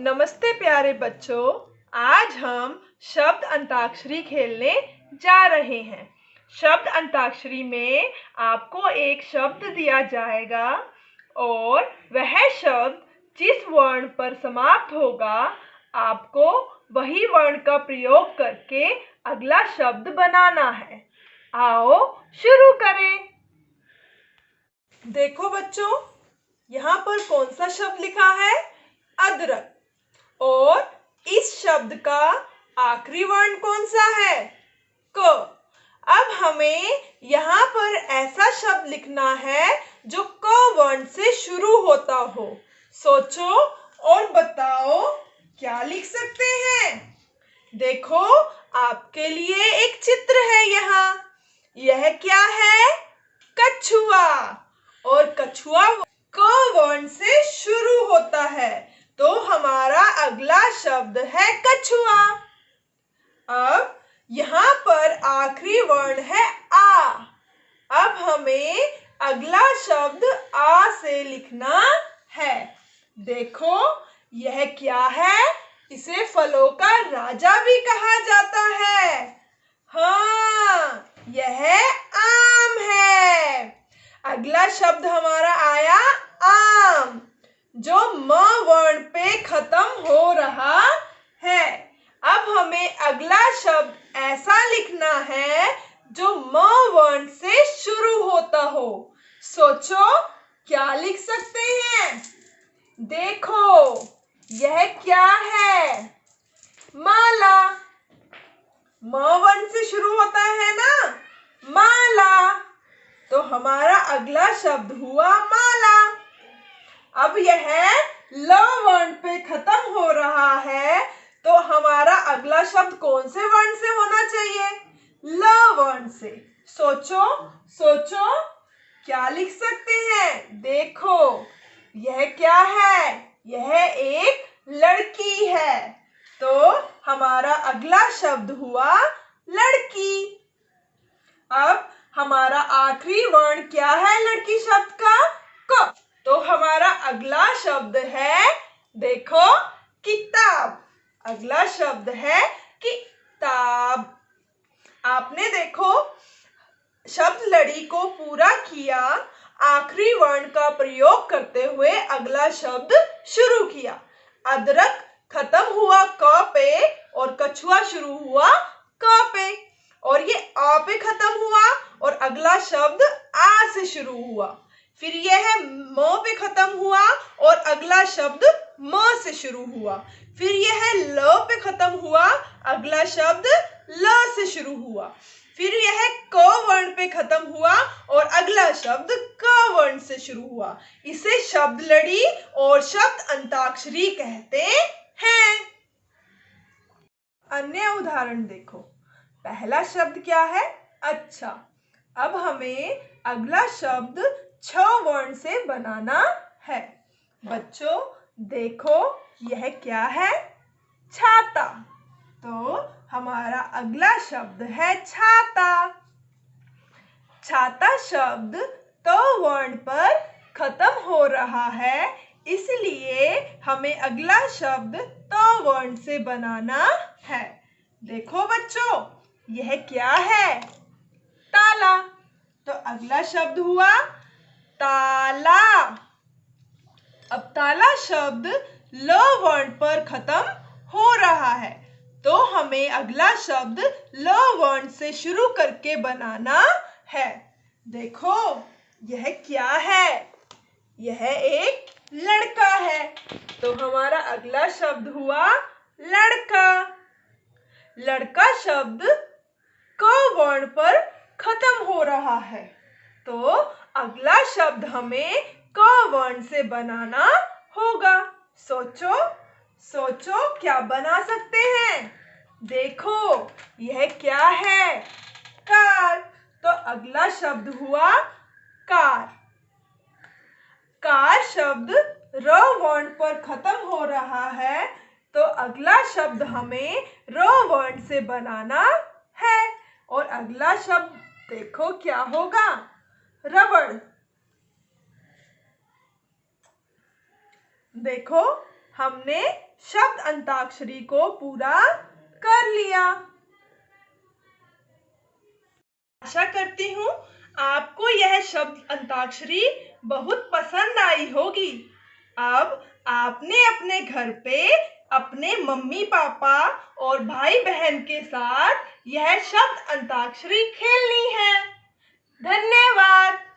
नमस्ते प्यारे बच्चों। आज हम शब्द अंताक्षरी खेलने जा रहे हैं। शब्द अंताक्षरी में आपको एक शब्द दिया जाएगा और वह शब्द जिस वर्ण पर समाप्त होगा आपको वही वर्ण का प्रयोग करके अगला शब्द बनाना है। आओ शुरू करें। देखो बच्चों, यहाँ पर कौन सा शब्द लिखा है? अदरक। और इस शब्द का आखिरी वर्ण कौन सा है? क। अब हमें यहाँ पर ऐसा शब्द लिखना है जो क वर्ण से शुरू होता हो। सोचो और बताओ क्या लिख सकते हैं। देखो, आपके लिए एक चित्र है यहाँ। यह क्या है? कछुआ। और कछुआ क वर्ण से शुरू होता है, तो हमारा अगला शब्द है कछुआ। अब यहाँ पर आखिरी वर्ण है आ। अब हमें अगला शब्द आ से लिखना है। देखो, यह क्या है? इसे फलों का राजा भी कहा जाता है। हाँ, यह आम है। अगला शब्द हमारा आया आम, जो म वर्ण पे खत्म हो रहा है। अब हमें अगला शब्द ऐसा लिखना है जो म वर्ण से शुरू होता हो। सोचो क्या लिख सकते हैं। देखो, यह क्या है? माला। म वर्ण से शुरू होता है ना, माला। तो हमारा अगला शब्द हुआ माला। अब यह ल वर्ण पे खत्म हो रहा है, तो हमारा अगला शब्द कौन से वर्ण से होना चाहिए? ल वर्ण से। सोचो सोचो क्या लिख सकते हैं। देखो, यह क्या है? यह एक लड़की है, तो हमारा अगला शब्द हुआ लड़की। अब हमारा आखिरी वर्ण क्या है लड़की शब्द का? क। तो हमारा अगला शब्द है, देखो, किताब। अगला शब्द है किताब। आपने देखो शब्द लड़ी को पूरा किया, आखिरी वर्ण का प्रयोग करते हुए अगला शब्द शुरू किया। अदरक खत्म हुआ क पे और कछुआ शुरू हुआ क पे, और ये आ पे खत्म हुआ और अगला शब्द आ से शुरू हुआ। फिर यह म पे खत्म हुआ और अगला शब्द म से शुरू हुआ। फिर यह ल पे खत्म हुआ, अगला शब्द ल से शुरू हुआ। फिर यह क वर्ण पे खत्म हुआ और अगला शब्द क वर्ण से शुरू हुआ। इसे शब्द लड़ी और शब्द अंताक्षरी कहते हैं। अन्य उदाहरण देखो। पहला शब्द क्या है? अच्छा। अब हमें अगला शब्द छ वर्ण से बनाना है। बच्चों देखो, यह क्या है? छाता। तो हमारा अगला शब्द है छाता। छाता शब्द त वर्ण पर खत्म हो रहा है, इसलिए हमें अगला शब्द त वर्ण से बनाना है। देखो बच्चों, यह क्या है? ताला। तो अगला शब्द हुआ ताला। अब ताला शब्द ल वर्ण पर खत्म हो रहा है, तो हमें अगला शब्द ल वर्ण से शुरू करके बनाना है। देखो, यह क्या है? यह एक लड़का है, तो हमारा अगला शब्द हुआ लड़का। लड़का शब्द क वर्ण पर खत्म हो रहा है, तो अगला शब्द हमें क वर्ण से बनाना होगा। सोचो सोचो क्या बना सकते हैं। देखो, यह क्या है? कार। तो अगला शब्द हुआ कार। कार शब्द र वर्ण पर खत्म हो रहा है, तो अगला शब्द हमें र वर्ण से बनाना है। और अगला शब्द देखो क्या होगा? रबड़। देखो, हमने शब्द अंताक्षरी को पूरा कर लिया। आशा करती हूँ आपको यह शब्द अंताक्षरी बहुत पसंद आई होगी। अब आपने अपने घर पे अपने मम्मी पापा और भाई बहन के साथ यह शब्द अंताक्षरी खेलनी है। धन्यवाद।